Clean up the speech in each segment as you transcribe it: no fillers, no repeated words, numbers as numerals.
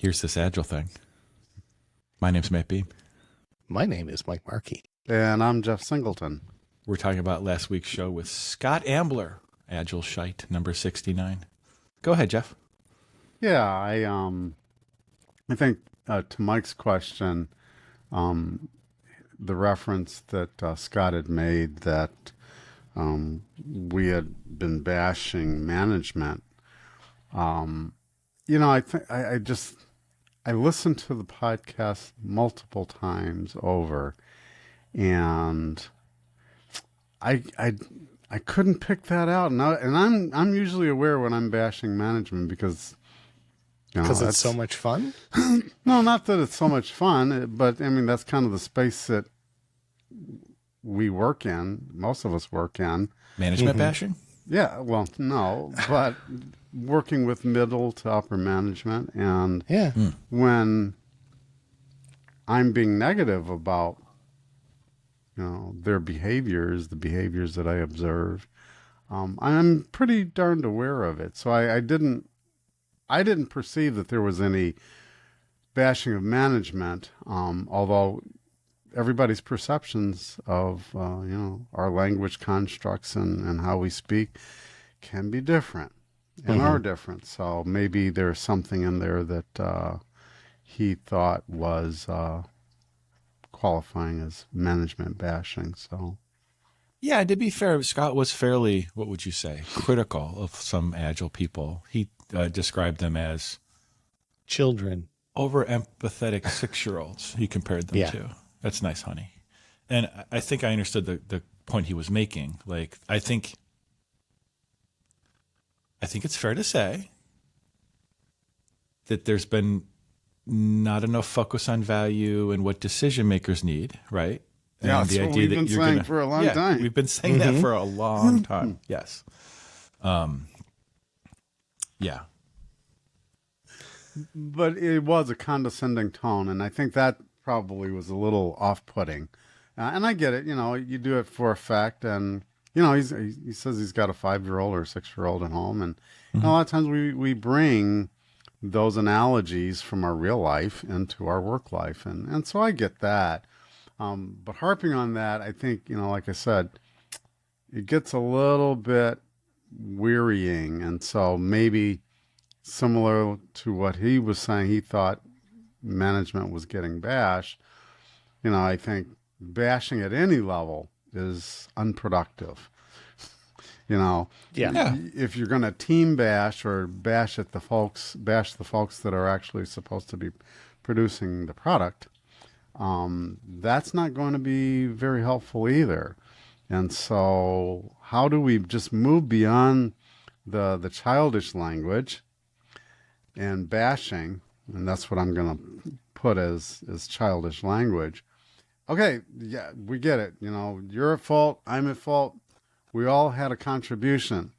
Here's this Agile thing. My name's Matt Beam. My name is Mike Markey. And I'm Jeff Singleton. We're talking about last week's show with Scott Ambler, Agile Shite, number 69. Go ahead, Jeff. Yeah, I think to Mike's question, the reference that Scott had made that we had been bashing management. I listened to the podcast multiple times over, and I couldn't pick that out. And I'm usually aware when I'm bashing management because it's so much fun. No, not that it's so much fun, but I mean that's kind of the space that we work in. Most of us work in Management bashing. Yeah, well, no, but working with middle to upper management, and when I'm being negative about, their behaviors, the behaviors that I observe, I'm pretty darned aware of it. So I didn't perceive that there was any bashing of management, although everybody's perceptions of, our language constructs and how we speak can be different and are different. So maybe there's something in there that he thought was qualifying as management bashing. So, yeah, to be fair, Scott was fairly, what would you say, critical of some Agile people. He described them as children, over-empathetic 6-year-olds. He compared them to. That's nice, honey. And I think I understood the point he was making. Like, I think it's fair to say that there's been not enough focus on value and what decision makers need, right? And yeah, that's what we've been saying for a long time. We've been saying that for a long time. Yes. Yeah. But it was a condescending tone, and I think that probably was a little off-putting. And I get it, you do it for effect, and, he says he's got a 5-year-old or a 6-year-old at home, and a lot of times we bring those analogies from our real life into our work life, and so I get that. But harping on that, I think, like I said, it gets a little bit wearying, and so maybe similar to what he was saying, he thought management was getting bashed. I think bashing at any level is unproductive. If you're going to team bash or bash the folks that are actually supposed to be producing the product, that's not going to be very helpful either. And so how do we just move beyond the childish language and bashing? And that's what I'm going to put as childish language. Okay, yeah, we get it. You're at fault. I'm at fault. We all had a contribution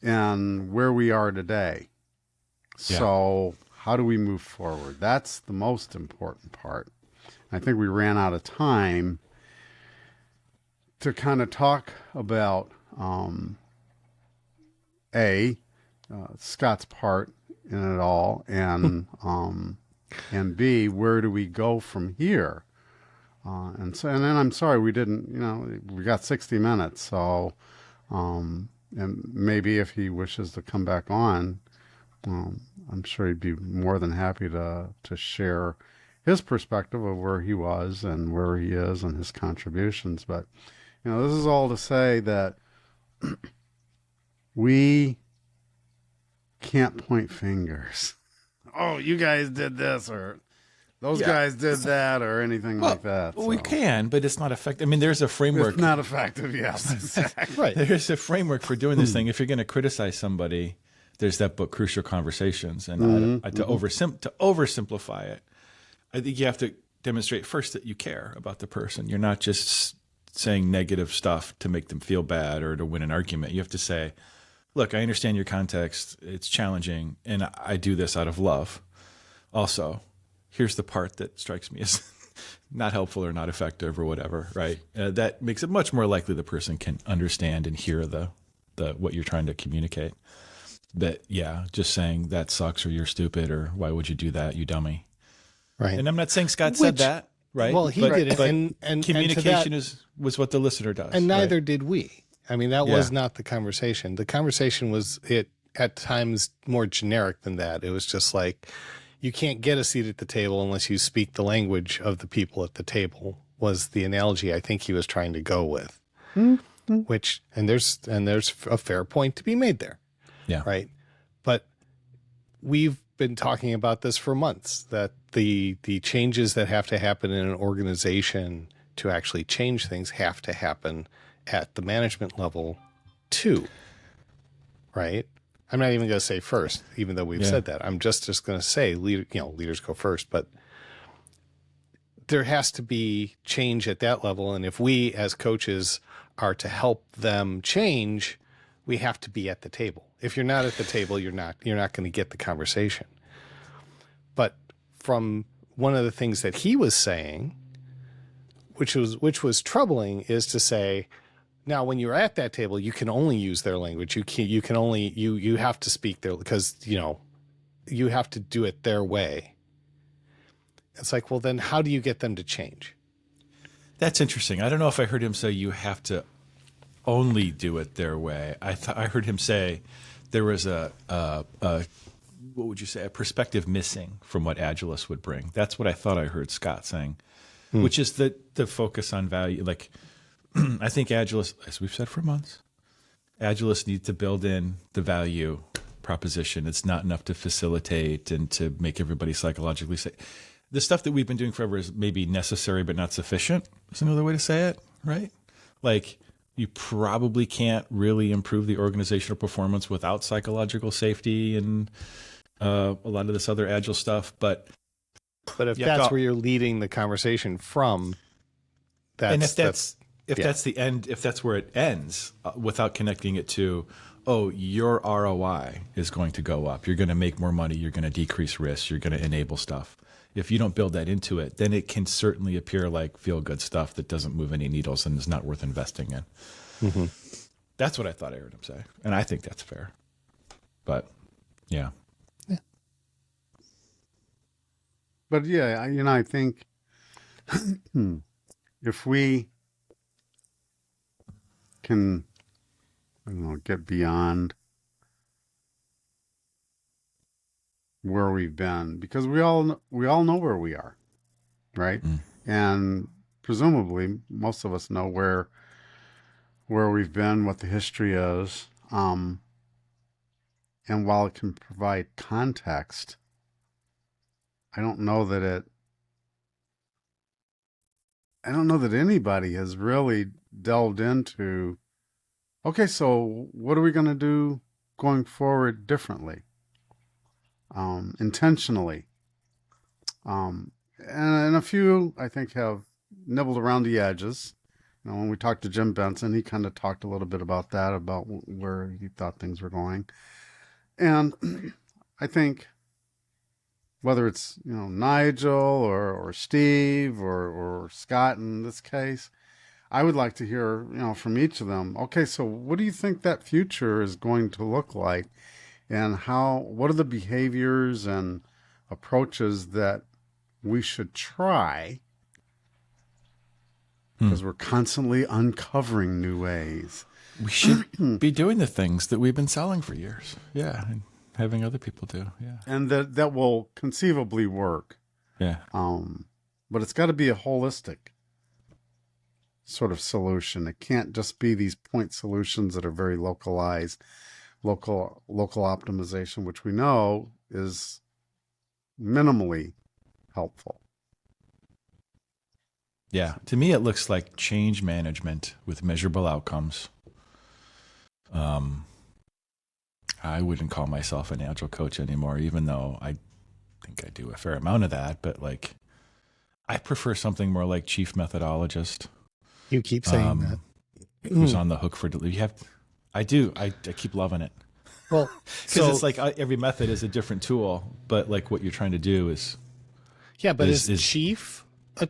in where we are today. Yeah. So how do we move forward? That's the most important part. I think we ran out of time to kind of talk about Scott's part in it all, and B, where do we go from here? And then I'm sorry we didn't. We got 60 minutes, so and maybe if he wishes to come back on, I'm sure he'd be more than happy to share his perspective of where he was and where he is and his contributions. But this is all to say that we can't point fingers. Oh, you guys did this, or those guys did that, or anything like that. Well, we can, but it's not effective. I mean, there's a framework. It's not effective, yes. Exactly. Right. There's a framework for doing this thing. If you're going to criticize somebody, there's that book, Crucial Conversations. And to oversimplify it, I think you have to demonstrate first that you care about the person. You're not just saying negative stuff to make them feel bad or to win an argument. You have to say, look, I understand your context. It's challenging, and I do this out of love. Also, here's the part that strikes me as not helpful or not effective or whatever, right? That makes it much more likely the person can understand and hear the what you're trying to communicate. that, yeah, just saying that sucks or you're stupid or why would you do that, you dummy. Right. And I'm not saying Scott said that, right? Well, he didn't. But and communication to that, was what the listener does. and neither right? did we. I mean, that was not the conversation. The conversation was at times more generic than that. It was just like, you can't get a seat at the table unless you speak the language of the people at the table, was the analogy I think he was trying to go with. Mm-hmm. Which, and there's a fair point to be made there. Yeah. Right. But we've been talking about this for months, that the changes that have to happen in an organization to actually change things have to happen at the management level too. Right. I'm not even going to say first, even though we've said that. I'm just going to say leaders go first, but there has to be change at that level. And if we as coaches are to help them change, we have to be at the table. If you're not at the table, you're not going to get the conversation. But from one of the things that he was saying, which was troubling, is to say, now when you're at that table, you can only use their language. You have to speak their, because you have to do it their way. It's like, well, then how do you get them to change? That's interesting. I don't know if I heard him say you have to only do it their way. I heard him say there was a what would you say, a perspective missing from what Agilists would bring. That's what I thought I heard Scott saying, which is the focus on value. Like, I think Agilists, as we've said for months, Agilists need to build in the value proposition. It's not enough to facilitate and to make everybody psychologically safe. The stuff that we've been doing forever is maybe necessary but not sufficient. Is another way to say it, right? Like, you probably can't really improve the organizational performance without psychological safety and a lot of this other Agile stuff. But if that's where you're leading the conversation from, that's the end, if that's where it ends, without connecting it to, oh, your ROI is going to go up. You're going to make more money. You're going to decrease risk. You're going to enable stuff. If you don't build that into it, then it can certainly appear like feel-good stuff that doesn't move any needles and is not worth investing in. Mm-hmm. That's what I thought I heard him say. And I think that's fair. But, yeah. But, yeah, I think if we can, get beyond where we've been, because we all know where we are, right? And presumably most of us know where we've been, what the history is, and while it can provide context, I don't know that anybody has really delved into, okay, so what are we going to do going forward differently? Intentionally. And a few, I think, have nibbled around the edges. When we talked to Jim Benson, he kind of talked a little bit about that, about where he thought things were going. And I think whether it's, Nigel or Steve or Scott in this case, I would like to hear, from each of them, okay, so what do you think that future is going to look like? And what are the behaviors and approaches that we should try? Because we're constantly uncovering new ways. We should be doing the things that we've been selling for years. Yeah. And having other people do. Yeah. And that will conceivably work. Yeah. But it's got to be a holistic sort of solution. It can't just be these point solutions that are very localized. Local optimization, which we know is minimally helpful. Yeah. To me, it looks like change management with measurable outcomes. I wouldn't call myself an Agile coach anymore, even though I think I do a fair amount of that. But I prefer something more like chief methodologist. You keep saying that. Who's on the hook for delivery? I do. I keep loving it. Well, because it's like every method is a different tool, but like what you're trying to do is. Yeah, but is chief a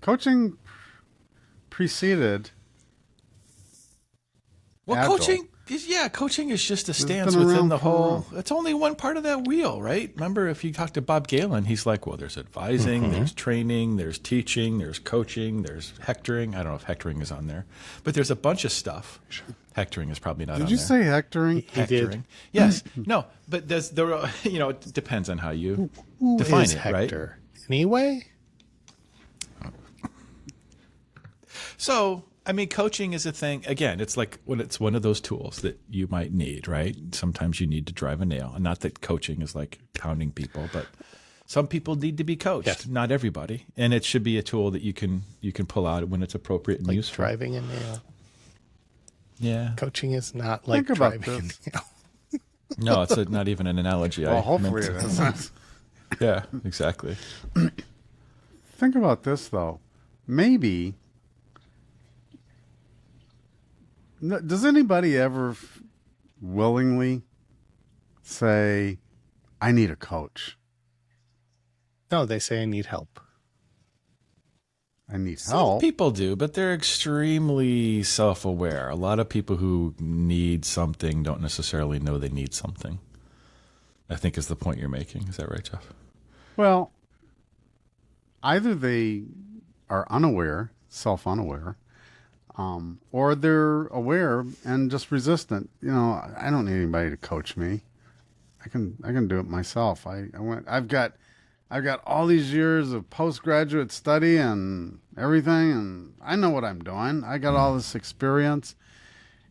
coaching preceded. Well, Agile. coaching is just a stance been within around the for- whole. It's only one part of that wheel, right? Remember, if you talk to Bob Galen, he's like, well, there's advising, there's training, there's teaching, there's coaching, there's hectoring. I don't know if hectoring is on there, but there's a bunch of stuff. Hectoring is probably not on there. Did you say hectoring? He did. Hectoring? Yes. No, but there's it depends on how you Who define is it, right? Hector? Anyway? So, I mean, coaching is a thing. Again, it's like when it's one of those tools that you might need, right? Sometimes you need to drive a nail. And not that coaching is like pounding people, but some people need to be coached. Yes. Not everybody. And it should be a tool that you can pull out when it's appropriate and Like useful. driving a nail. Yeah. Coaching is not like Think about driving this. a nail. No, it's not even an analogy. Well, I hopefully meant it to- is. Yeah, exactly. Think about this, though. Maybe. Does anybody ever willingly say, I need a coach? No, they say I need help. I need Some help. people do, but they're extremely self-aware. A lot of people who need something don't necessarily know they need something. I think is the point you're making. Is that right, Jeff? Well, either they are unaware, self-unaware, or they're aware and just resistant. You know, I don't need anybody to coach me. I can do it myself. I've got all these years of postgraduate study and everything, and I know what I'm doing. I got all this experience,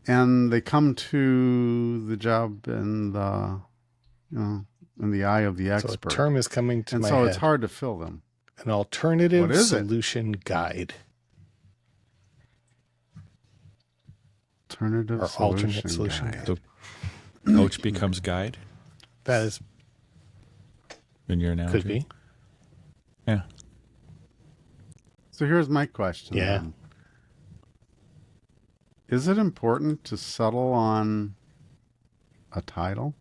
and they come to the job in the, in the eye of the So a expert. term is coming to And my so head. it's hard to fill them. An alternative What is it? solution guide. Alternative Or solution, alternate solution guide. So coach becomes guide That is in your analogy? could be. Yeah. So here's my question. Yeah. then. Is it important to settle on a title?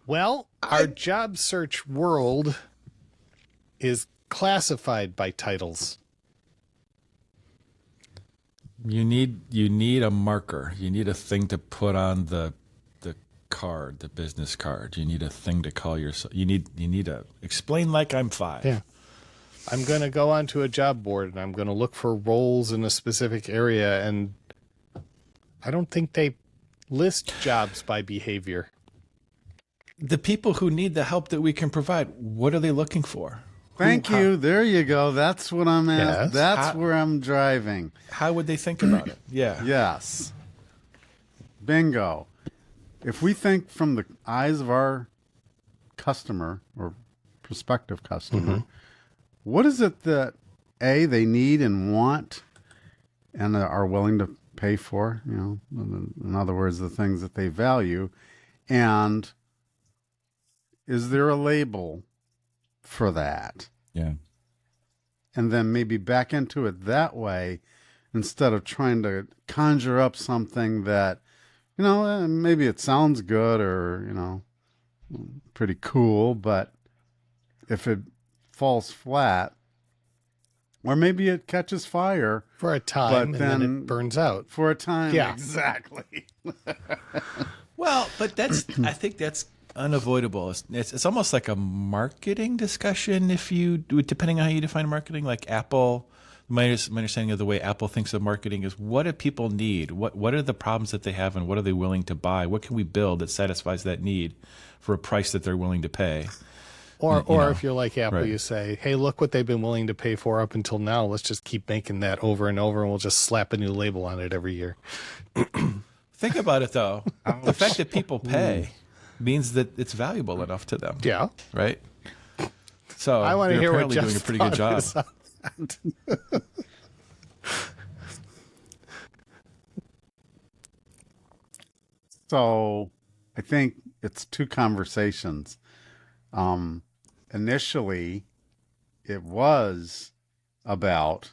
Well, our job search world is classified by titles. You need a marker. You need a thing to put on the card, the business card. You need a thing to call yourself. You need a explain like I'm 5. Yeah. I'm going to go onto a job board and I'm going to look for roles in a specific area, and I don't think they list jobs by behavior. The people who need the help that we can provide, what are they looking for? Thank you. There you go. That's what I'm at. Yes. That's where I'm driving. How would they think about it? Yeah. Yes. Bingo. If we think from the eyes of our customer or prospective customer, what is it that they need and want and are willing to pay for? You know, in other words, the things that they value. And is there a label for that? Yeah. And then maybe back into it that way instead of trying to conjure up something that, maybe it sounds good or, pretty cool, but if it falls flat, or maybe it catches fire For a time, But and then then- it burns out. for a time. Yeah. Exactly. Well, but I think that's unavoidable. It's almost like a marketing discussion depending on how you define marketing, like Apple. My understanding of the way Apple thinks of marketing is, what do people need? What are the problems that they have, and what are they willing to buy? What can we build that satisfies that need for a price that they're willing to pay? Or know, if you're like Apple, right. you say, hey, look what they've been willing to pay for up until now. Let's just keep making that over and over, and we'll just slap a new label on it every year. Think about it, though. The fact that people pay means that it's valuable enough to them. Yeah. Right? So I want to they're hear what apparently Jeff's doing a pretty good job. thought is on that. So I think it's two conversations. Initially, it was about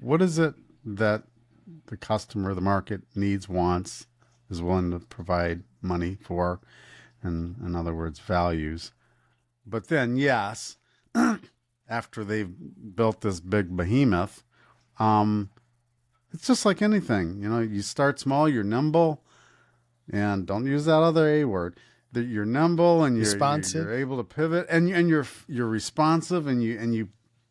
what is it that the customer, the market needs, wants, is willing to provide money for, and in other words, values. But then, yes, after they've built this big behemoth. It's just like anything, you start small, you're nimble, and don't use that other A word. That you're nimble and you're able to pivot, and you're responsive, and you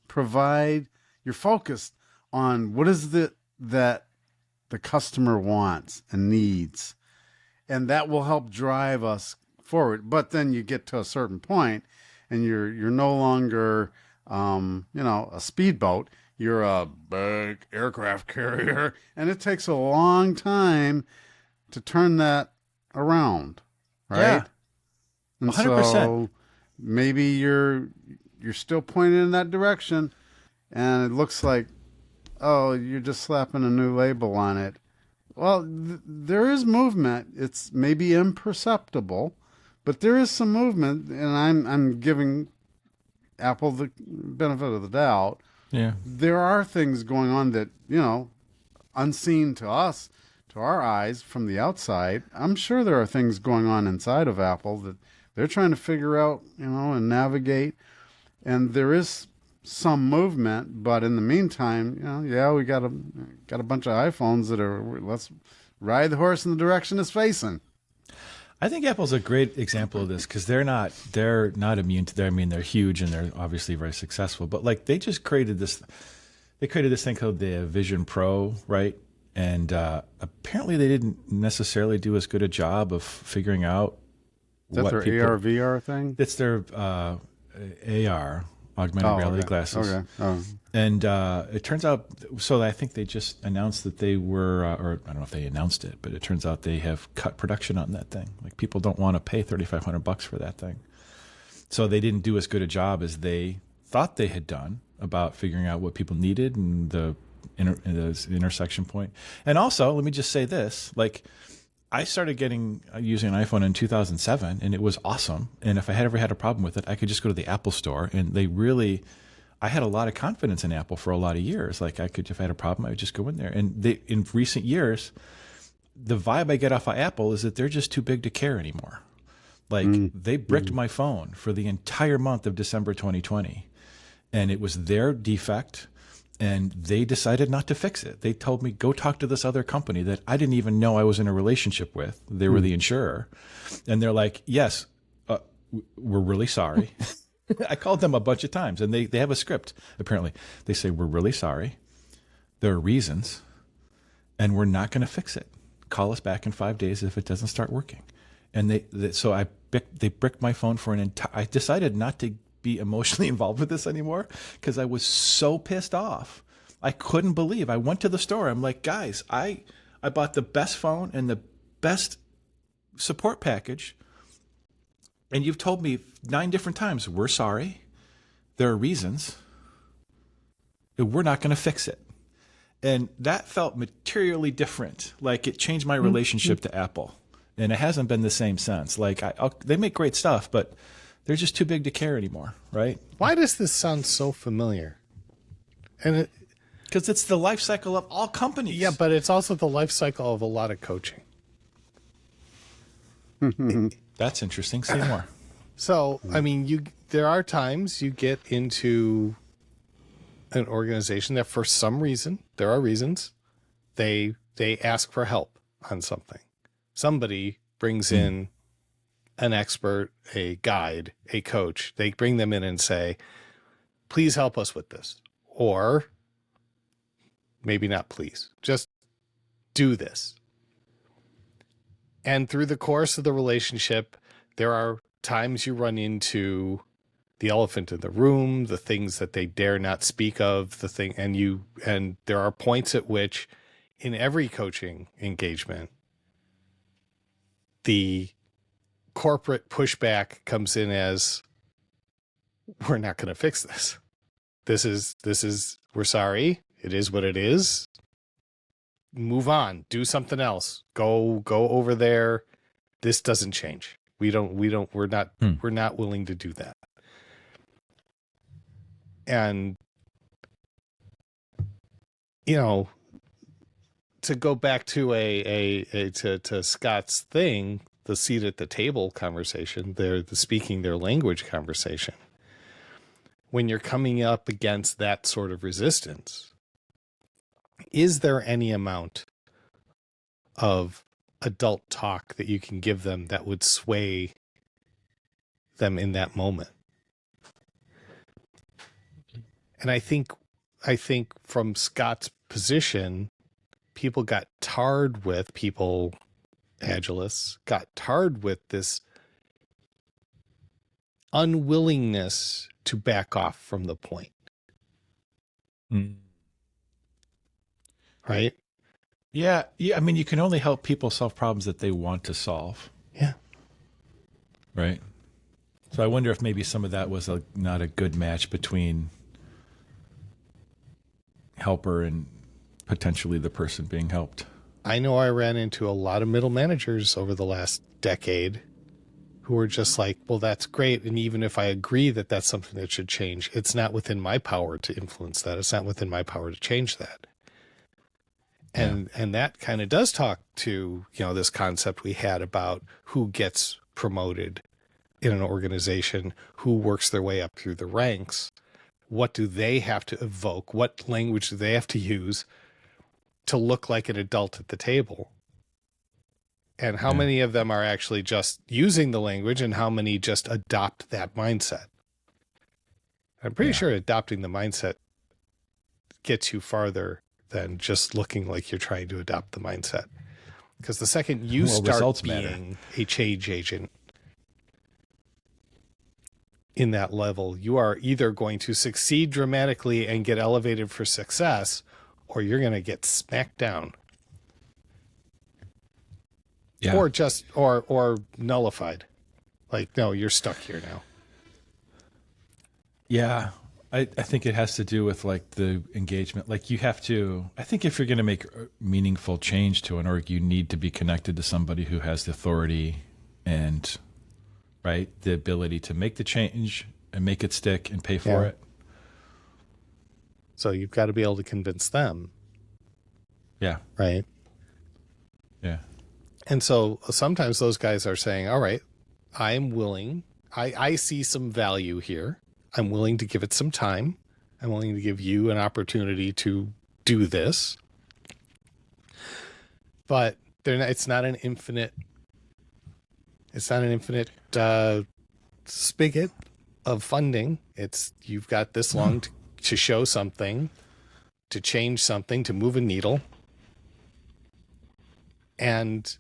provide. You're focused on what is that the customer wants and needs, and that will help drive us forward. But then you get to a certain point, and you're no longer a speedboat. You're a big aircraft carrier, and it takes a long time to turn that around, right? Yeah. And 100%. so maybe you're still pointing in that direction, and it looks like, oh, you're just slapping a new label on it. Well, there is movement. It's maybe imperceptible, but there is some movement, and I'm giving Apple the benefit of the doubt. Yeah. There are things going on that, unseen to us, to our eyes from the outside. I'm sure there are things going on inside of Apple that they're trying to figure out, and navigate. And there is some movement, but in the meantime, we got a bunch of iPhones that are, let's ride the horse in the direction it's facing. I think Apple's a great example of this because they're not immune to that. I mean, they're huge and they're obviously very successful, but like they just created this. They created this thing called the Vision Pro, right? And apparently they didn't necessarily do as good a job of figuring out Is that their AR VR thing? It's their AR, augmented reality glasses. Okay. Oh. And it turns out, so I think they just announced that they were, or I don't know if they announced it, but it turns out they have cut production on that thing. Like people don't want to pay $3,500 for that thing. So they didn't do as good a job as they thought they had done about figuring out what people needed and the intersection point. And also, let me just say this, like I started using an iPhone in 2007 and it was awesome. And if I had ever had a problem with it, I could just go to the Apple store and I had a lot of confidence in Apple for a lot of years. Like if I had a problem, I would just go in there. And in recent years, the vibe I get off of Apple is that they're just too big to care anymore. Like they bricked my phone for the entire month of December 2020. And it was their defect. And they decided not to fix it. They told me, go talk to this other company that I didn't even know I was in a relationship with. They were the insurer. And they're like, yes, we're really sorry. I called them a bunch of times and they have a script, apparently. They say, we're really sorry. There are reasons and we're not going to fix it. Call us back in 5 days if it doesn't start working. And they bricked my phone for I decided not to be emotionally involved with this anymore because I was so pissed off. I couldn't believe. I went to the store. I'm like, guys, I bought the best phone and the best support package. And you've told me 9 different times, we're sorry. There are reasons. We're not going to fix it. And that felt materially different. Like it changed my relationship to Apple. And it hasn't been the same since. Like they make great stuff, but they're just too big to care anymore, right? Why does this sound so familiar? And because it's the life cycle of all companies. Yeah, but it's also the life cycle of a lot of coaching. That's interesting. Say more. So, I mean, there are times you get into an organization that for some reason, there are reasons, they ask for help on something. Somebody brings in an expert, a guide, a coach. They bring them in and say, please help us with this. Or maybe not please, just do this. And through the course of the relationship, there are times you run into the elephant in the room, the things that they dare not speak of, and there are points at which in every coaching engagement, the corporate pushback comes in as, we're not going to fix this. This is, we're sorry. It is what it is. Move on, do something else. Go over there. This doesn't change. We're not willing to do that. And, to go back to to Scott's thing, the seat at the table conversation, the speaking their language conversation. when you're coming up against that sort of resistance, is there any amount of adult talk that you can give them that would sway them in that moment? And I think from Scott's position, Agilists got tarred with this unwillingness to back off from the point. Right? Yeah. I mean, you can only help people solve problems that they want to solve. Yeah. Right. So I wonder if maybe some of that was not a good match between helper and potentially the person being helped. I know I ran into a lot of middle managers over the last decade who were just like, well, that's great. And even if I agree that that's something that should change, it's not within my power to influence that. It's not within my power to change that. And that kind of does talk to, this concept we had about who gets promoted in an organization, who works their way up through the ranks. What do they have to evoke? What language do they have to use to look like an adult at the table? And how many of them are actually just using the language and how many just adopt that mindset? I'm pretty sure adopting the mindset gets you farther than just looking like you're trying to adopt the mindset. Because the second you start being a change agent in that level, you are either going to succeed dramatically and get elevated for success, or you're going to get smacked down. Yeah. Or just, or nullified. Like, no, you're stuck here now. Yeah. I think it has to do with like the engagement. Like you have to, I think if you're going to make meaningful change to an org, you need to be connected to somebody who has the authority and the ability to make the change and make it stick and pay for it. So you've got to be able to convince them. Yeah. Right. Yeah. And so sometimes those guys are saying, all right, I'm willing. I see some value here. I'm willing to give it some time. I'm willing to give you an opportunity to do this. But it's not an infinite. It's not an infinite spigot of funding. You've got this long to show something, to change something, to move a needle. And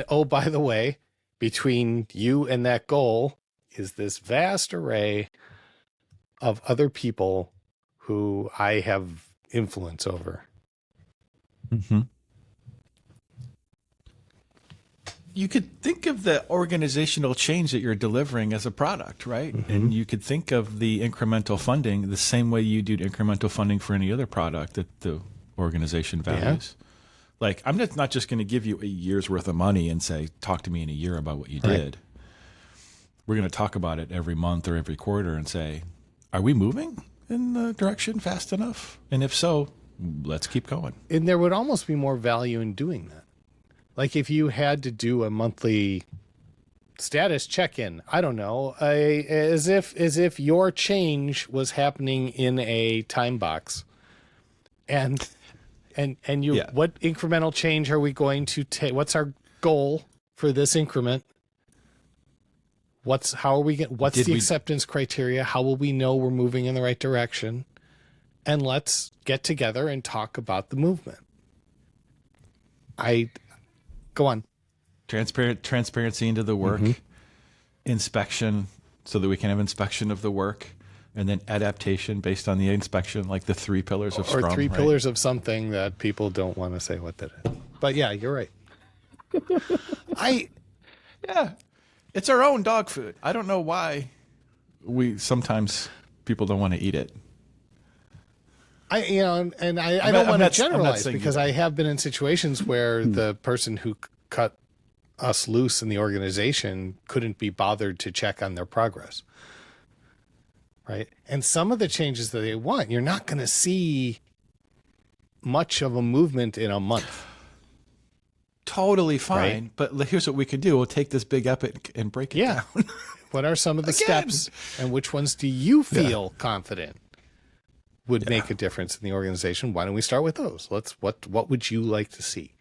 oh, by the way, between you and that goal is this vast array of other people who I have influence over. Mm-hmm. You could think of the organizational change that you're delivering as a product, right? Mm-hmm. And you could think of the incremental funding the same way you do incremental funding for any other product that the organization values. Yeah. Like, I'm not just going to give you a year's worth of money and say, talk to me in a year about what you did. We're going to talk about it every month or every quarter and say, are we moving in the direction fast enough? And if so, let's keep going. And there would almost be more value in doing that. Like if you had to do a monthly status check-in, I don't know, as if your change was happening in a time box. And you, what incremental change are we going to take? What's our goal for this increment? What's the acceptance criteria? How will we know we're moving in the right direction? And let's get together and talk about the movement. Go on. Transparency into the work, inspection so that we can have inspection of the work, and then adaptation based on the inspection, like the 3 pillars of Scrum. Or 3 pillars of something that people don't want to say what that is. But yeah, you're right. It's our own dog food. I don't know why sometimes people don't want to eat it. I don't want to generalize because I have been in situations where the person who cut us loose in the organization couldn't be bothered to check on their progress. Right. And some of the changes that they want, you're not going to see much of a movement in a month. Totally fine. Right? But here's what we can do. We'll take this big epic and break it down. What are some of the steps, and which ones do you feel confident would make a difference in the organization? Why don't we start with those? What would you like to see?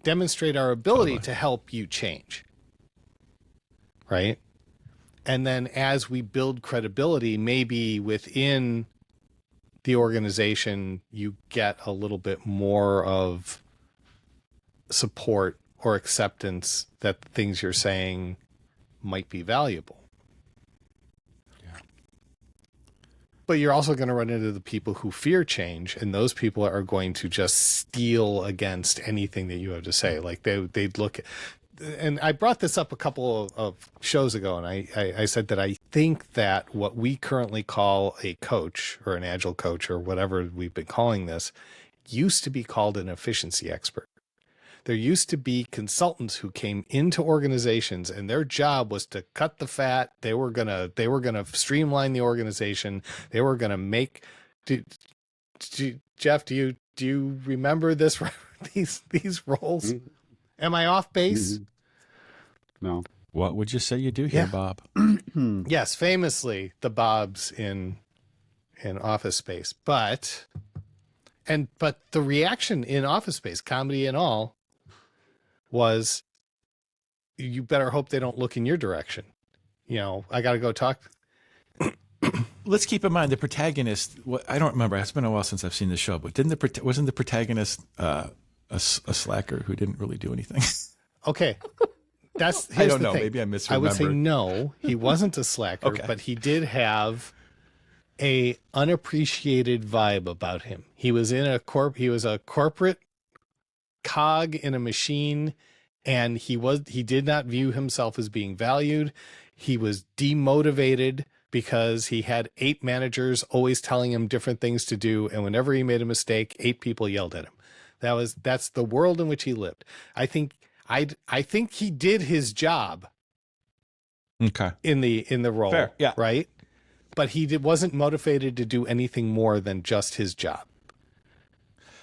Demonstrate our ability to help you change. Right? And then as we build credibility, maybe within the organization, you get a little bit more of support or acceptance that the things you're saying might be valuable. Yeah. But you're also going to run into the people who fear change, and those people are going to just steel against anything that you have to say. Like they'd look at, and I brought this up a couple of shows ago, and I said that I think that what we currently call a coach or an agile coach or whatever we've been calling this used to be called an efficiency expert. There used to be consultants who came into organizations and their job was to cut the fat. They were gonna streamline the organization. They were gonna make. Jeff, do you remember these roles? Mm-hmm. Am I off base? Mm-hmm. No. What would you say you do here, Bob? Yes, famously the Bobs in Office Space, but the reaction in Office Space, comedy and all, was, you better hope they don't look in your direction. You know, I got to go talk. Let's keep in mind the protagonist. I don't remember. It's been a while since I've seen the show, but wasn't the protagonist a slacker who didn't really do anything? Okay, here's I don't the know. thing. Maybe I misremembered. I would say no, he wasn't a slacker, but he did have a unappreciated vibe about him. He was he was a corporate cog in a machine, and he did not view himself as being valued. He was demotivated because he had 8 managers always telling him different things to do, and whenever he made a mistake, 8 people yelled at him. That's the world in which he lived. I think he did his job. Okay. In the role. Fair. Yeah. Right. But he wasn't motivated to do anything more than just his job.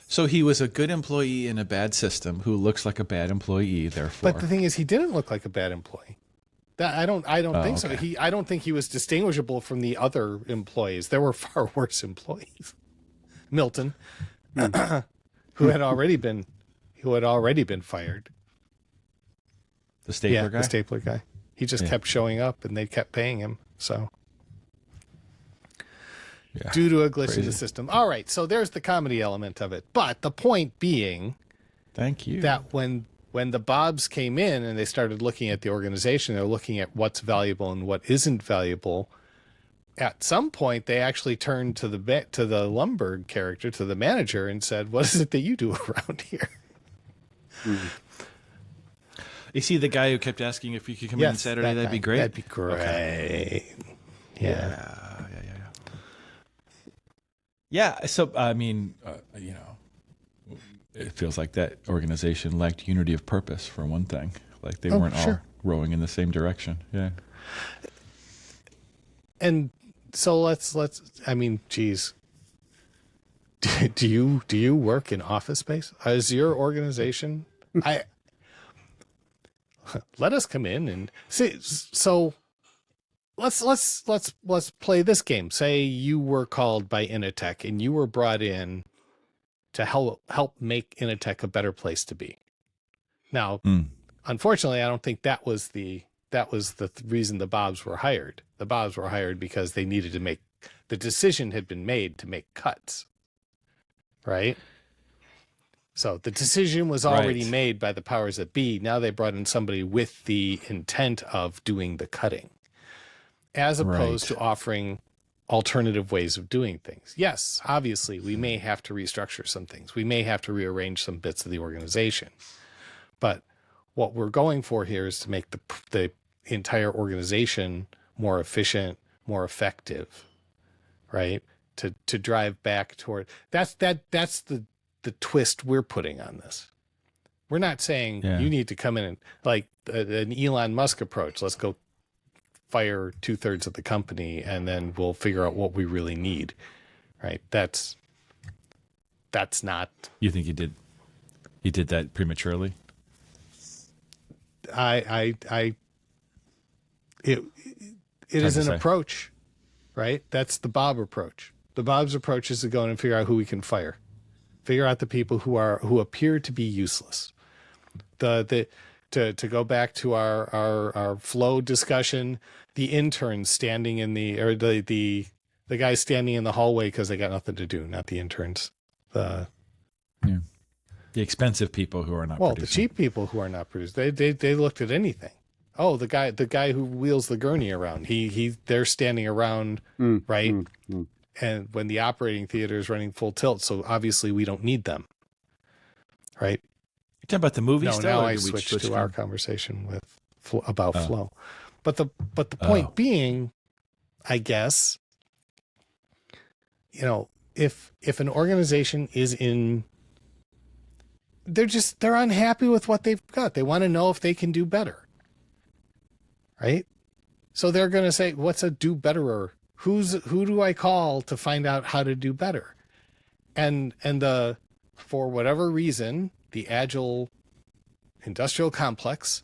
So he was a good employee in a bad system who looks like a bad employee, therefore. But the thing is, he didn't look like a bad employee. I don't think so. I don't think he was distinguishable from the other employees. There were far worse employees. Milton, who had already been fired. The stapler guy? The stapler guy. He just kept showing up, and they kept paying him. So, due to a glitch in the system. All right, so there's the comedy element of it. But the point being, thank you, that when the Bobs came in and they started looking at the organization, they're looking at what's valuable and what isn't valuable. At some point, they actually turned to the Lumberg character, to the manager, and said, "What is it that you do around here?" You see the guy who kept asking if he could come in on Saturday? That'd be great. That'd be great. Okay. Yeah. So, I mean, it feels like that organization lacked unity of purpose, for one thing. Like they weren't all rowing in the same direction. Yeah. And so let's. I mean, geez. Do you work in Office Space? Is your organization? Let us come in and see. So let's play this game. Say you were called by Initech and you were brought in to help make Initech a better place to be. Now, unfortunately, I don't think that was the reason the Bobs were hired. The Bobs were hired because they needed to the decision had been made to make cuts. Right? So the decision was already made by the powers that be. Now they brought in somebody with the intent of doing the cutting, as opposed to offering alternative ways of doing things. Yes, obviously, we may have to restructure some things. We may have to rearrange some bits of the organization. But what we're going for here is to make the entire organization more efficient, more effective, right? To drive back toward that's the twist we're putting on this. We're not saying you need to come in and like an Elon Musk approach. Let's go fire 2/3 of the company and then we'll figure out what we really need. Right. That's not. You think he did that prematurely? It Hard is to an say. approach, right? That's the Bob approach. The Bob's approach is to go in and figure out who we can fire, figure out the people who appear to be useless. To go back to our flow discussion, the interns standing in the guys standing in the hallway because they got nothing to do, not the interns. The expensive people who are not The producing. cheap people who are not producing. They looked at anything. Oh, the guy who wheels the gurney around. They're standing around, right? And when the operating theater is running full tilt, so obviously we don't need them, right? You talking about the movie No, still? now or I did we switched switch to our conversation about flow. But the point being, I guess, if an organization is they're unhappy with what they've got. They want to know if they can do better. Right? So they're going to say, what's a do betterer? Who do I call to find out how to do better? And for whatever reason, the Agile Industrial Complex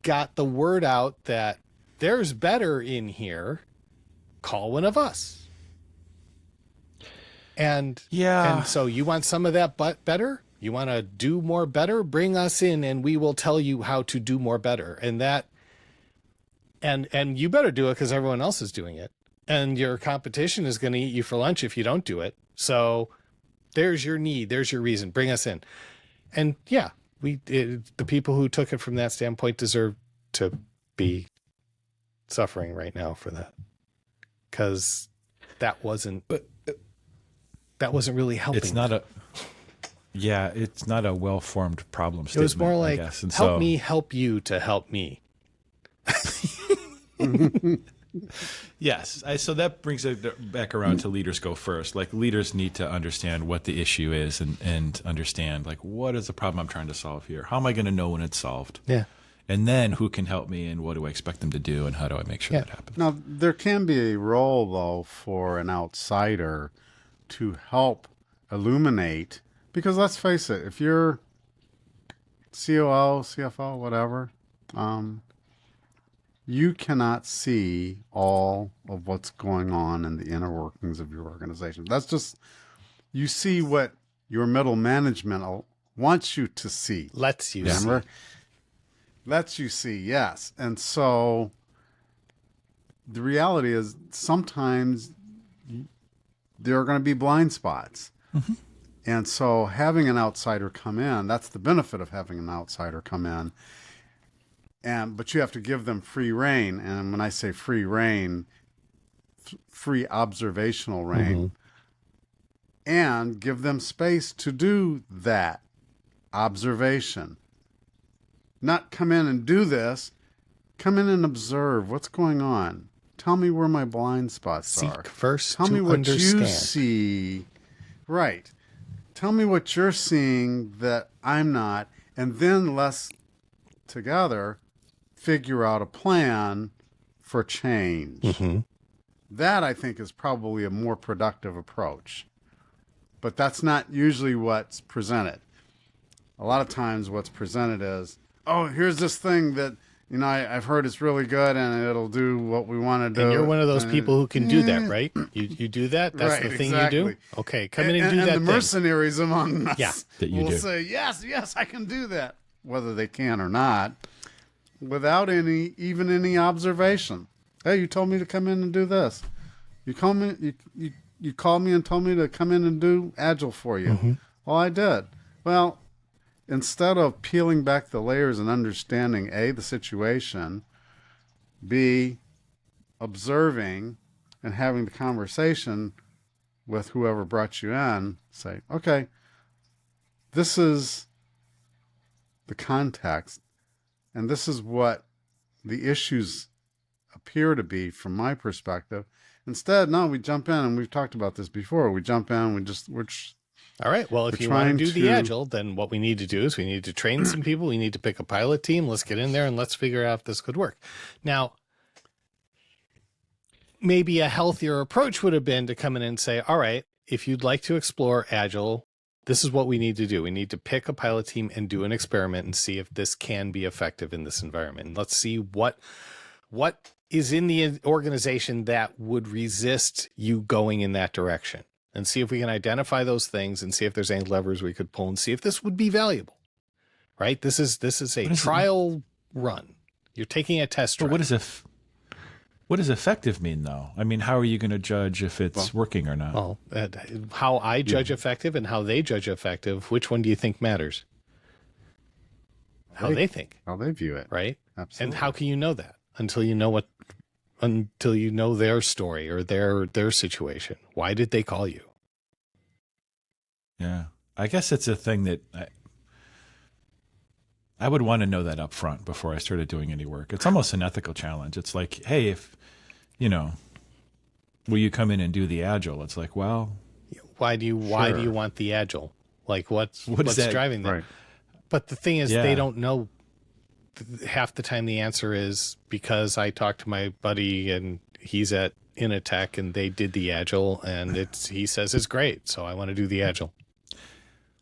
got the word out that there's better in here. Call one of us. And so you want some of that better? You want to do more better? Bring us in and we will tell you how to do more better. And you better do it because everyone else is doing it. And your competition is going to eat you for lunch if you don't do it. So there's your need. There's your reason. Bring us in. And the people who took it from that standpoint deserve to be suffering right now for that. Because that wasn't really helping. It's not a well-formed problem statement. It was more like, I guess. And help me help you to help me. Yes. So that brings it back around to leaders go first. Like leaders need to understand what the issue is and understand like what is the problem I'm trying to solve here? How am I going to know when it's solved? Yeah. And then who can help me and what do I expect them to do and how do I make sure that happens? Now, there can be a role, though, for an outsider to help illuminate, because let's face it, if you're COO, CFO, whatever, you cannot see all of what's going on in the inner workings of your organization. That's just, you see what your middle management wants you to see. Lets you Remember? see. Lets you see, yes. And so the reality is sometimes there are going to be blind spots. Mm-hmm. And so having an outsider come in, that's the benefit of having an outsider come in. But you have to give them free rein. And when I say free rein, free observational rein, and give them space to do that observation. Not come in and do this. Come in and observe what's going on. Tell me where my blind spots are. Seek first Tell to me what understand. you see. Right. Tell me what you're seeing that I'm not. And then let's together figure out a plan for change. Mm-hmm. That, I think, is probably a more productive approach. But that's not usually what's presented. A lot of times what's presented is, oh, here's this thing that, I've heard it's really good and it'll do what we want to do. And you're one of those people who can do that, right? You do that? That's right, the thing exactly. you do? Okay, come in and do that And the thing. mercenaries among us that you will do. say, yes, I can do that, whether they can or not, without even any observation. Hey, you told me to come in and do this. You called me and told me to come in and do Agile for you. Mm-hmm. Well, I did. Well, instead of peeling back the layers and understanding A, the situation, B, observing and having the conversation with whoever brought you in, say, okay, this is the context and this is what the issues appear to be from my perspective. Instead, no, we jump in, and we've talked about this before. We jump in, we're all right. Well, if you want to do the Agile, then what we need to do is we need to train some people. We need to pick a pilot team. Let's get in there and let's figure out if this could work. Now, maybe a healthier approach would have been to come in and say, all right, if you'd like to explore Agile, this is what we need to do. We need to pick a pilot team and do an experiment and see if this can be effective in this environment. And let's see what is in the organization that would resist you going in that direction, and see if we can identify those things and see if there's any levers we could pull and see if this would be valuable. Right? This is a trial run. You're taking a test drive. But what does effective mean, though? I mean, how are you going to judge if it's working or not? Well, how I judge effective and how they judge effective, which one do you think matters? How they think. How they view it. Right? Absolutely. And how can you know that until you know their story or their situation? Why did they call you? Yeah. I guess it's a thing that I would want to know that up front before I started doing any work. It's almost an ethical challenge. It's like, hey, if, will you come in and do the Agile? It's like, well, why do you want the Agile? Like what's driving that? Right. But the thing is, they don't know. Half the time the answer is because I talked to my buddy and he's at Initech and they did the Agile and he says it's great. So I want to do the Agile.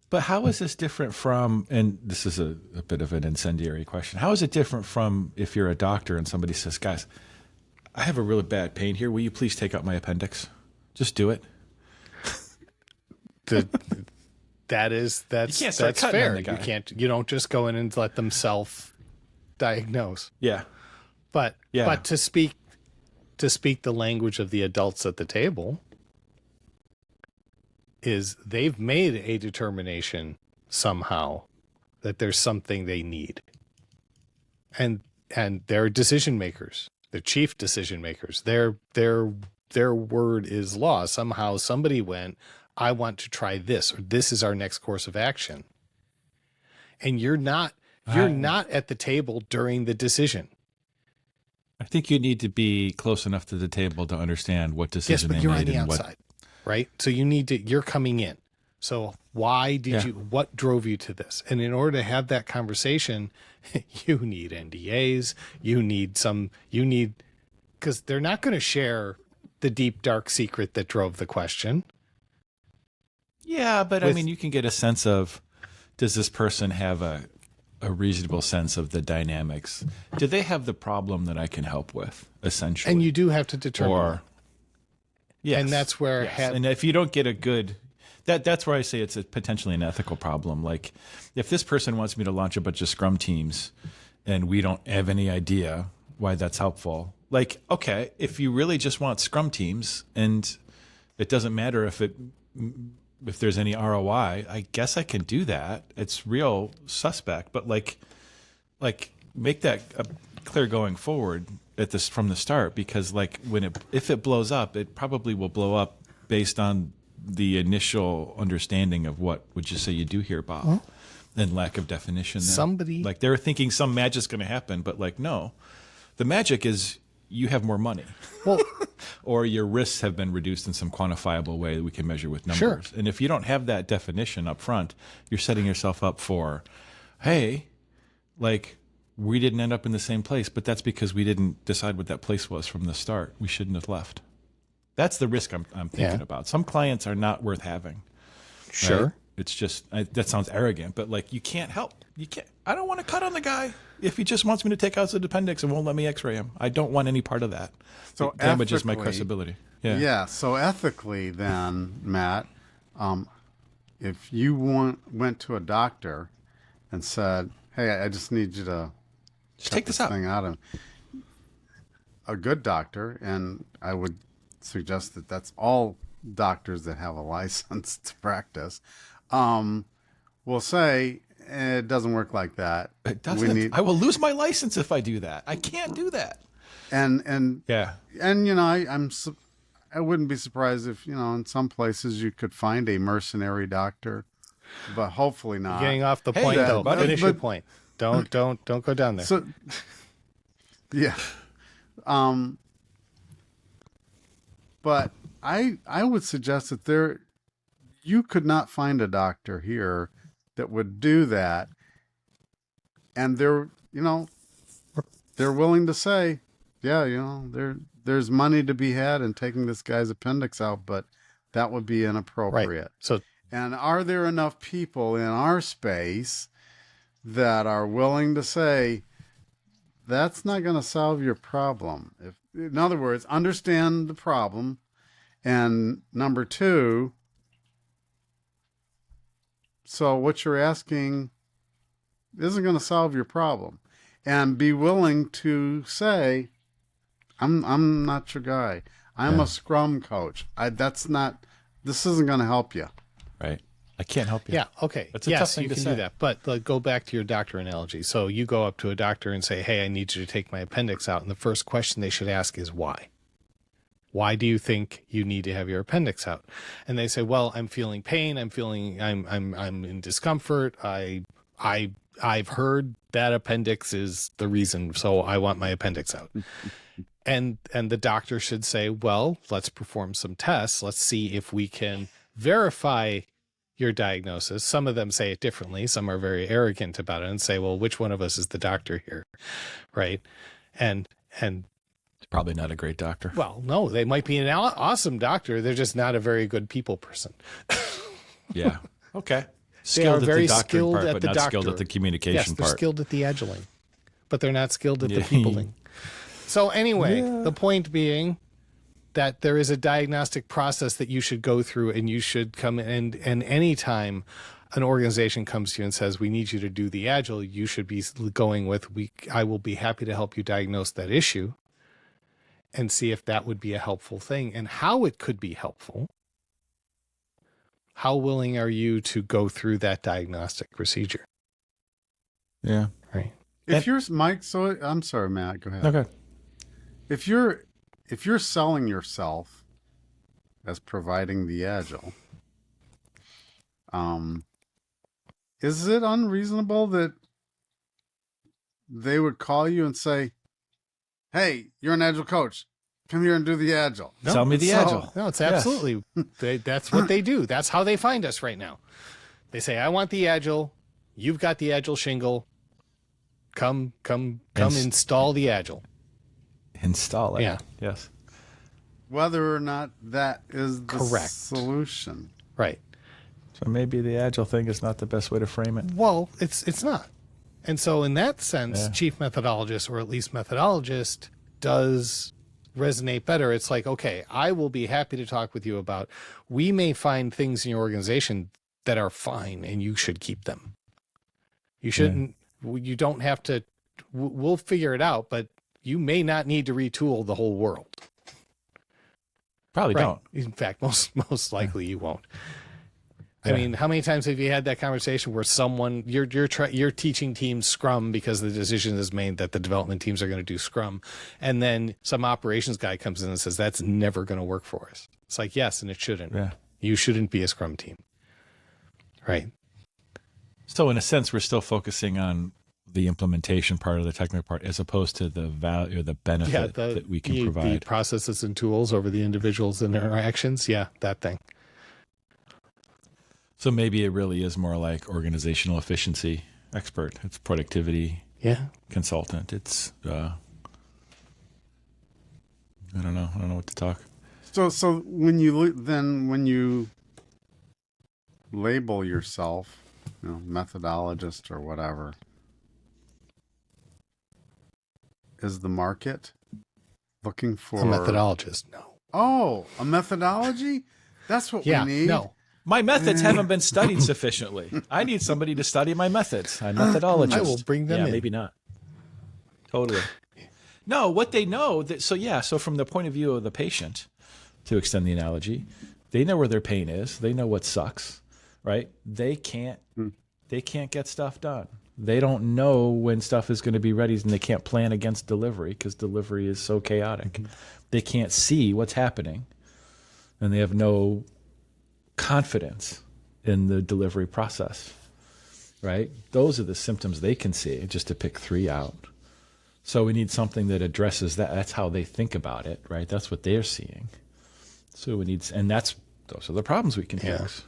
But how is this different from, and this is a bit of an incendiary question, how is it different from if you're a doctor and somebody says, guys, I have a really bad pain here. Will you please take out my appendix? Just do it. That's fair. You don't just go in and let them self-diagnose. Yeah. But to speak the language of the adults at the table is they've made a determination somehow that there's something they need. And they're decision makers. They're chief decision makers. Their word is law. Somehow somebody went, I want to try this, or this is our next course of action. And you're not at the table during the decision. I think you need to be close enough to the table to understand what decision they made. Yes, but you're on the outside, right? So you're coming in. So why did what drove you to this? And in order to have that conversation, you need NDAs, because they're not going to share the deep, dark secret that drove the question. Yeah, but I mean, you can get a sense of, does this person have a reasonable sense of the dynamics? Do they have the problem that I can help with, essentially? And you do have to determine. Yes. And that's where... And if you don't get a good... That's where I say it's potentially an ethical problem. Like, if this person wants me to launch a bunch of Scrum teams and we don't have any idea why that's helpful, like, okay, if you really just want Scrum teams and it doesn't matter if there's any ROI, I guess I can do that. It's real suspect, but like make that clear going forward from the start, because like if it blows up, it probably will blow up based on the initial understanding of what would you say you do here, Bob, and lack of definition. Somebody like they're thinking some magic's going to happen, but like no, the magic is you have more money. Well, or your risks have been reduced in some quantifiable way that we can measure with numbers. Sure. And if you don't have that definition up front, you're setting yourself up for, hey, like we didn't end up in the same place, but that's because we didn't decide what that place was from the start. We shouldn't have left. That's the risk I'm thinking about. Some clients are not worth having. Sure. Right? It's just, that sounds arrogant, but like you can't help. I don't want to cut on the guy if he just wants me to take out his appendix and won't let me x-ray him. I don't want any part of that. So it damages my credibility. Yeah. So ethically then, Matt, if you went to a doctor and said, hey, I just need you to just take this thing out of a good doctor, and I would suggest that that's all doctors that have a license to practice, will say, it doesn't work like that. It doesn't. I will lose my license if I do that. I can't do that. And yeah. And I wouldn't be surprised if, in some places you could find a mercenary doctor, but hopefully not. Getting off the point though. Finish your point. Don't go down there. So yeah. But I would suggest that you could not find a doctor here that would do that, and they're willing to say, yeah, there's money to be had in taking this guy's appendix out, but that would be inappropriate. Right. So, and are there enough people in our space that are willing to say that's not going to solve your problem? in other words, understand the problem. And number two, so what you're asking isn't going to solve your problem. And be willing to say, I'm not your guy. I'm a Scrum coach. This isn't going to help you. Right. I can't help you. Yeah. Okay. That's a tough thing you to can say. do that. But go back to your doctor analogy. So you go up to a doctor and say, hey, I need you to take my appendix out. And the first question they should ask is why? Why do you think you need to have your appendix out? And they say, well, I'm feeling pain. I'm in discomfort. I've heard that appendix is the reason. So I want my appendix out. And the doctor should say, well, let's perform some tests. Let's see if we can verify your diagnosis. Some of them say it differently. Some are very arrogant about it and say, well, which one of us is the doctor here? Right. And It's probably not a great doctor. well, no, they might be an awesome doctor. They're just not a very good people person. Yeah. Okay. They are Skilled at very the doctoring skilled part, at but the not skilled at the doctoring. communication Yes, they're part. skilled at the agiling, but they're not skilled at the Yeah. peopling. So anyway, the point being that there is a diagnostic process that you should go through, and you should come in, and anytime an organization comes to you and says, we need you to do the Agile, you should be going with, I will be happy to help you diagnose that issue and see if that would be a helpful thing and how it could be helpful. How willing are you to go through that diagnostic procedure? Yeah. Right. If you're Mike, so I'm sorry, Matt, go ahead. Okay. If you're selling yourself as providing the Agile, is it unreasonable that they would call you and say, hey, you're an Agile coach, come here and do the Agile? No, Tell me the Agile. No, it's Yes. absolutely. That's what they do. That's how they find us right now. They say, I want the Agile. You've got the Agile shingle. Come install the Agile. Install it. Yeah. Yes. Whether or not that is the Correct. solution. Right. So maybe the Agile thing is not the best way to frame it. Well, it's not. And so in that sense, Yeah. chief methodologist, or at least methodologist, does resonate better. It's like, okay, I will be happy to talk with you about, we may find things in your organization that are fine and you should keep them. You shouldn't, you don't have to, we'll figure it out, but you may not need to retool the whole world. Probably Right. don't. In fact, most likely you won't. I mean, how many times have you had that conversation where someone, you're teaching teams Scrum because the decision is made that the development teams are going to do Scrum, and then some operations guy comes in and says, that's never going to work for us. It's like, yes, and it shouldn't. Yeah. You shouldn't be a Scrum team. Right. So in a sense, we're still focusing on the implementation part of the technical part as opposed to the value or the benefit that we can the provide. processes and tools over the individuals and their actions. Yeah, that thing. So maybe it really is more like organizational efficiency expert. It's productivity Yeah. consultant. It's I don't know. I don't know what to talk. So when you label yourself, methodologist or whatever, is the market looking for A methodologist. No. Oh, a methodology? That's what we need. No. My methods haven't been studied sufficiently. I need somebody to study my methods. I'm a methodologist. I will bring them in. Maybe not. Totally. No, what they know that so from the point of view of the patient, to extend the analogy, they know where their pain is. They know what sucks, right? They can't get stuff done. They don't know when stuff is going to be ready, and they can't plan against delivery because delivery is so chaotic. Mm-hmm. They can't see what's happening, and they have no confidence in the delivery process, right? Those are the symptoms they can see, just to pick 3 out. So we need something that addresses that. That's how they think about it, right? That's what they're seeing. So we need, and those are the problems we can fix.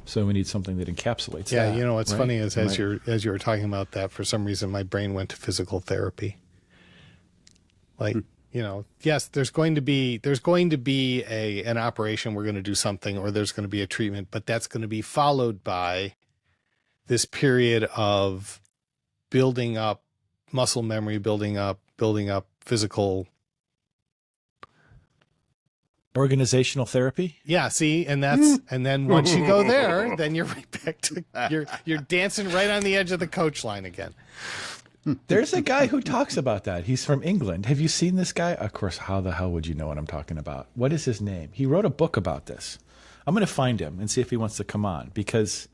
So we need something that encapsulates that. Yeah, what's right? funny is as you were talking about that, for some reason my brain went to physical therapy. Like, yes, there's going to be an operation, we're going to do something, or there's going to be a treatment, but that's going to be followed by this period of building up muscle memory, building up physical Organizational therapy. Yeah, see, and then once you go there, then you're right back to you're dancing right on the edge of the coach line again. There's a guy who talks about that. He's from England. Have you seen this guy? Of course, how the hell would you know what I'm talking about? What is his name? He wrote a book about this. I'm going to find him and see if he wants to come on because,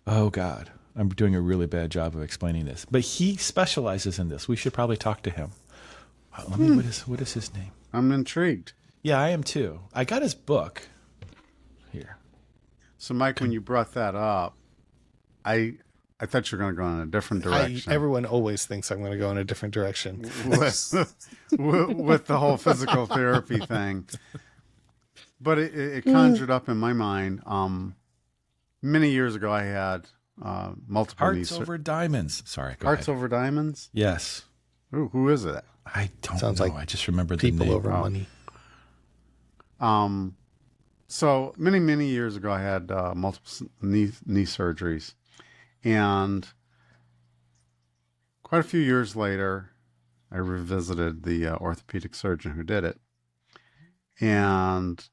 oh God, I'm doing a really bad job of explaining this. But he specializes in this. We should probably talk to him. Let me. What is his name? I'm intrigued. Yeah, I am too. I got his book here. So, Mike, when you brought that up, I thought you were going to go in a different direction. Everyone always thinks I'm going to go in a different direction with the whole physical therapy thing. But it conjured up in my mind. Many years ago, I had multiple Hearts over diamonds. Sorry, go Hearts ahead. over diamonds? Yes. Ooh, who is it? I don't Sounds know. like I just remember the people name. over money. So many years ago, I had multiple knee surgeries. And quite a few years later, I revisited the orthopedic surgeon who did it. And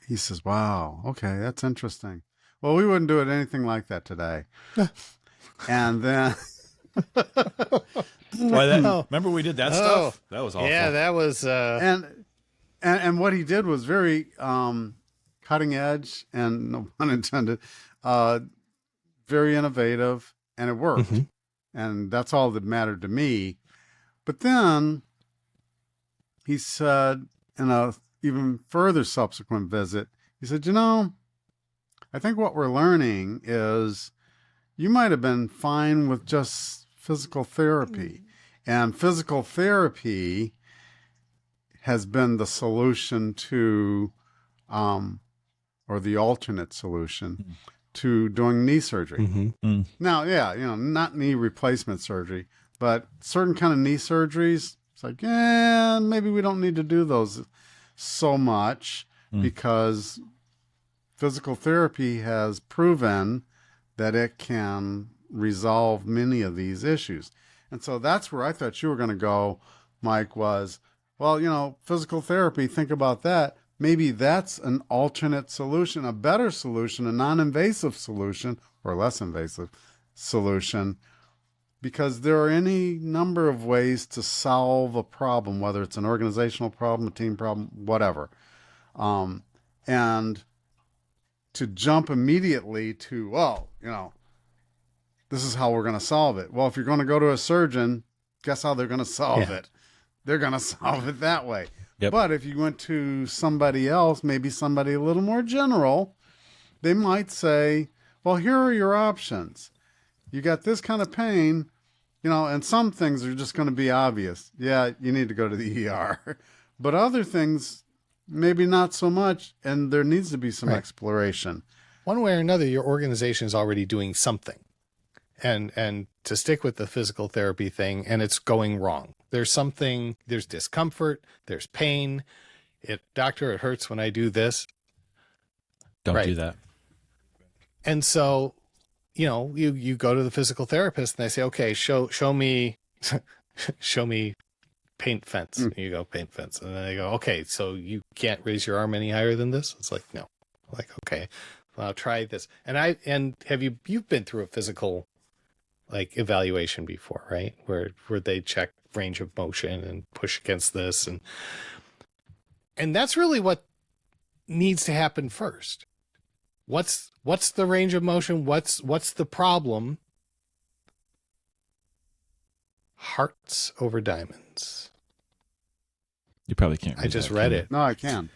he says, wow, okay, that's interesting. Well, we wouldn't do it anything like that today. And then... Remember we did that stuff? That was awful. Yeah, that was... And what he did was very cutting edge and, no pun intended, very innovative, and it worked. Mm-hmm. And that's all that mattered to me. But then he said in a even further subsequent visit, he said, I think what we're learning is you might have been fine with just physical therapy. And physical therapy has been the solution to, or the alternate solution to doing knee surgery. Mm-hmm. Now, yeah, not knee replacement surgery, but certain kind of knee surgeries, it's like, maybe we don't need to do those so much because physical therapy has proven that it can resolve many of these issues. And so that's where I thought you were going to go, Mike, was, well, physical therapy, think about that. Maybe that's an alternate solution, a better solution, a non-invasive solution, or less invasive solution, because there are any number of ways to solve a problem, whether it's an organizational problem, a team problem, whatever. And to jump immediately to, this is how we're going to solve it. Well, if you're going to go to a surgeon, guess how they're going to solve it? They're going to solve it that way. Yep. But if you went to somebody else, maybe somebody a little more general, they might say, well, here are your options. You got this kind of pain, and some things are just going to be obvious. Yeah, you need to go to the ER. But other things, maybe not so much, and there needs to be some exploration. One way or another, your organization is already doing something. And to stick with the physical therapy thing, and it's going wrong. There's discomfort, there's pain. Doctor, it hurts when I do this. Don't do that. And so, you go to the physical therapist and they say, okay, show me, show me paint fence. And you go paint fence. And then they go, okay, so you can't raise your arm any higher than this? It's like, no. Like, okay, well, I'll try this. And you've been through a physical evaluation before, right? Where they check range of motion and push against this. And that's really what needs to happen first. What's the range of motion? What's the problem? Hearts over diamonds. You probably can't read I just read it. No, I can.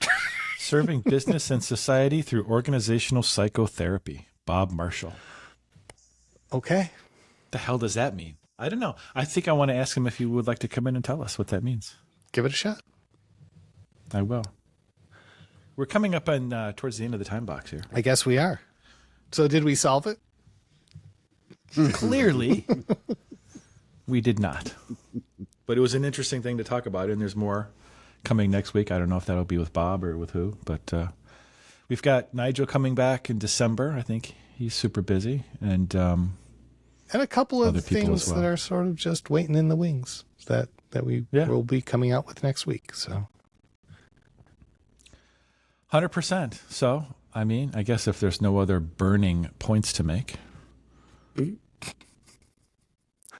Serving business and society through organizational psychotherapy. Bob Marshall. Okay. The hell does that mean? I don't know. I think I want to ask him if he would like to come in and tell us what that means. Give it a shot. I will. We're coming up on towards the end of the time box here. I guess we are. So did we solve it? Clearly, we did not. But it was an interesting thing to talk about, and there's more coming next week. I don't know if that'll be with Bob or with who, but we've got Nigel coming back in December. I think he's super busy, and a couple of things that are sort of just waiting in the wings that we will be coming out with next week. So 100%. So, I mean, I guess if there's no other burning points to make,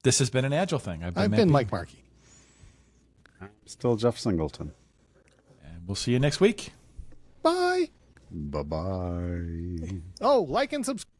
this has been an Agile thing. I've been Mike Markey. I'm still Jeff Singleton. And we'll see you next week. Bye. Bye-bye. Oh, like and subscribe.